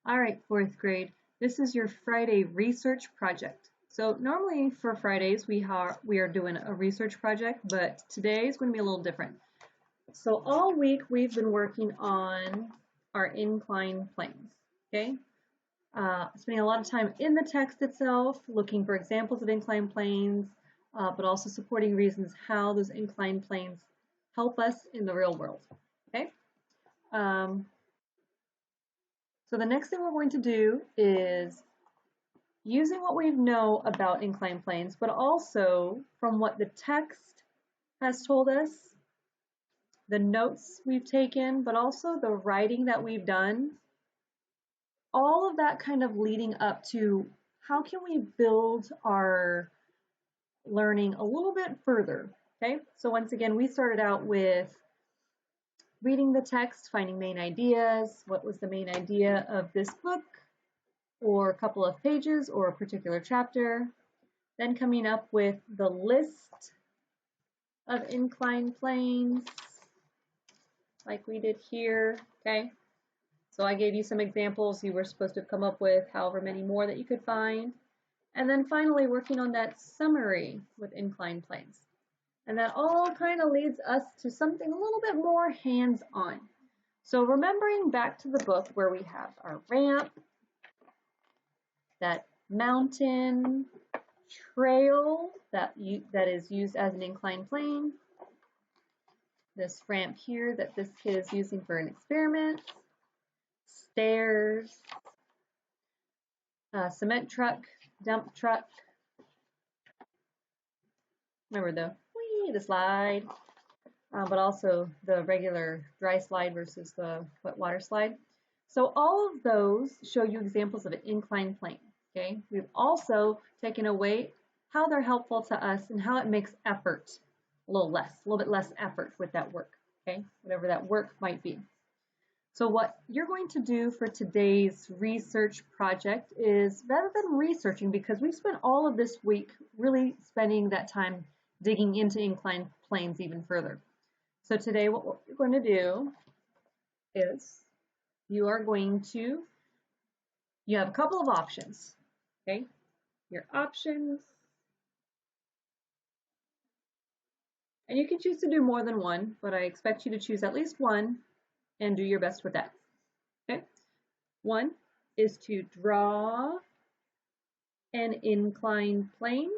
All right, fourth grade, this is your Friday research project. So normally for Fridays we are doing a research project, but today is going to be a little different. So all week we've been working on our inclined planes, okay? Spending a lot of time in the text itself, looking for examples of inclined planes, but also supporting reasons how those inclined planes help us in the real world, okay? So the next thing we're going to do is using what we know about inclined planes, but also from what the text has told us, the notes we've taken, but also the writing that we've done, all of that kind of leading up to how can we build our learning a little bit further, okay? So once again, we started out with reading the text, finding main ideas, what was the main idea of this book, or a couple of pages, or a particular chapter, then coming up with the list of inclined planes, like we did here, okay? So I gave you some examples. You were supposed to come up with however many more that you could find. And then finally working on that summary with inclined planes. And that all kind of leads us to something a little bit more hands-on. So remembering back to the book where we have our ramp, that mountain trail that is used as an inclined plane, this ramp here that this kid is using for an experiment, stairs, cement truck, dump truck. Remember the slide, but also the regular dry slide versus the wet water slide. So all of those show you examples of an inclined plane, okay? We've also taken away how they're helpful to us and how it makes effort a little bit less effort with that work, okay? Whatever that work might be. So what you're going to do for today's research project is, rather than researching, because we've spent all of this week really spending that time digging into inclined planes even further. So today what we're going to do is you have a couple of options, okay? Your options, and you can choose to do more than one, but I expect you to choose at least one and do your best with that, okay? One is to draw an inclined plane.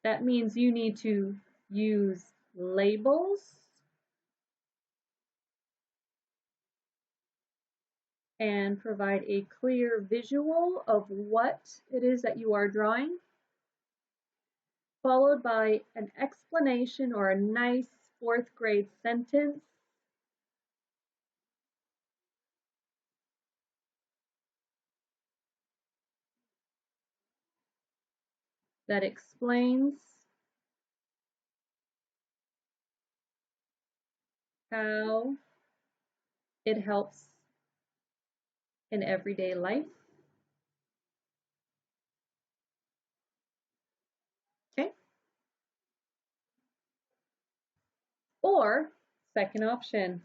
That means you need to use labels and provide a clear visual of what it is that you are drawing, followed by an explanation or a nice fourth grade sentence that explains how it helps in everyday life. Okay? Or, second option,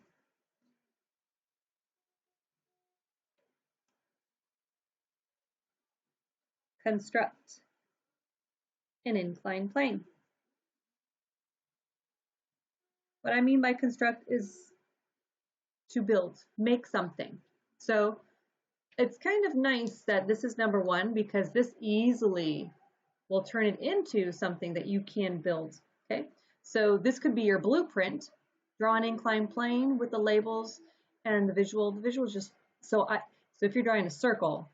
construct an inclined plane. What I mean by construct is to build, make something. So it's kind of nice that this is number one, because this easily will turn it into something that you can build, okay? So this could be your blueprint, draw an inclined plane with the labels and the visual. The visual is just, so if you're drawing a circle,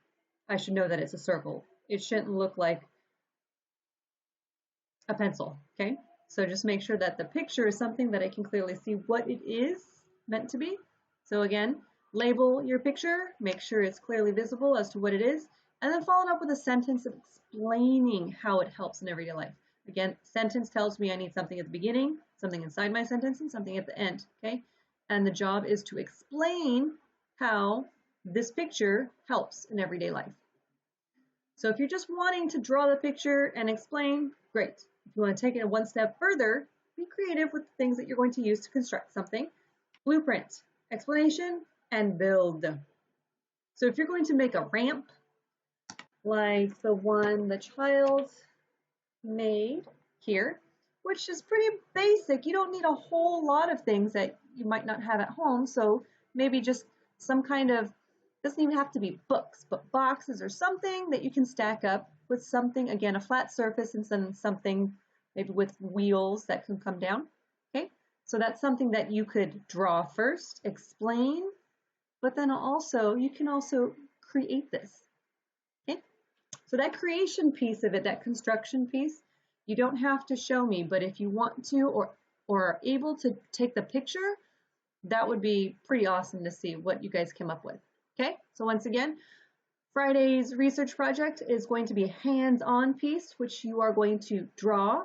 I should know that it's a circle. It shouldn't look like a pencil, okay? So just make sure that the picture is something that I can clearly see what it is meant to be. So again, label your picture, make sure it's clearly visible as to what it is, and then follow it up with a sentence explaining how it helps in everyday life. Again, sentence tells me I need something at the beginning, something inside my sentence, and something at the end, okay? And the job is to explain how this picture helps in everyday life. So if you're just wanting to draw the picture and explain, great. If you want to take it one step further, be creative with the things that you're going to use to construct something. Blueprint, explanation, and build. So if you're going to make a ramp, like the one the child made here, which is pretty basic. You don't need a whole lot of things that you might not have at home. So maybe just some kind of, doesn't even have to be books, but boxes or something that you can stack up with something, again, a flat surface and then something maybe with wheels that can come down. Okay, so that's something that you could draw first, explain, but then also you can also create this. Okay, so that creation piece of it, that construction piece, you don't have to show me, but if you want to or are able to take the picture, that would be pretty awesome to see what you guys came up with. Okay, so once again, Friday's research project is going to be a hands-on piece, which you are going to draw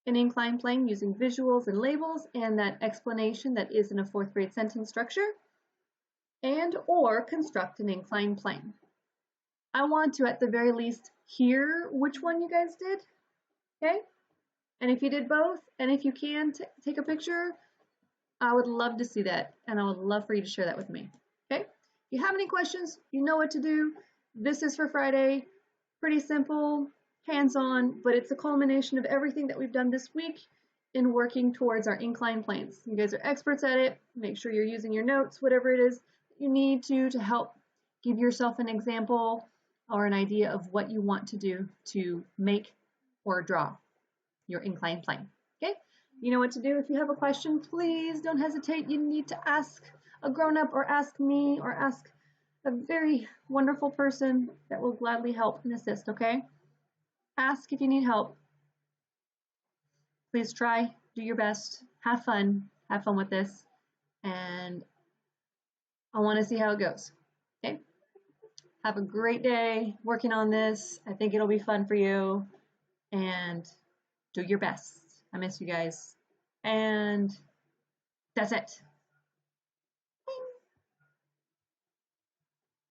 an inclined plane using visuals and labels and that explanation that is in a 4th grade sentence structure, and or construct an inclined plane. I want to at the very least hear which one you guys did. Okay, and if you did both, and if you can take a picture, I would love to see that, and I would love for you to share that with me. Okay, if you have any questions, you know what to do. This is for Friday, pretty simple, hands-on, but it's a culmination of everything that we've done this week in working towards our inclined planes. You guys are experts at it. Make sure you're using your notes, whatever it is you need to help give yourself an example or an idea of what you want to do to make or draw your inclined plane. Okay, you know what to do. If you have a question, please don't hesitate. You need to ask a grown-up or ask me or ask a very wonderful person that will gladly help and assist. Okay, ask if you need help. Please try, do your best, have fun with this, and I want to see how it goes. Okay, have a great day working on this. I think it'll be fun for you, and do your best. I miss you guys. And that's it.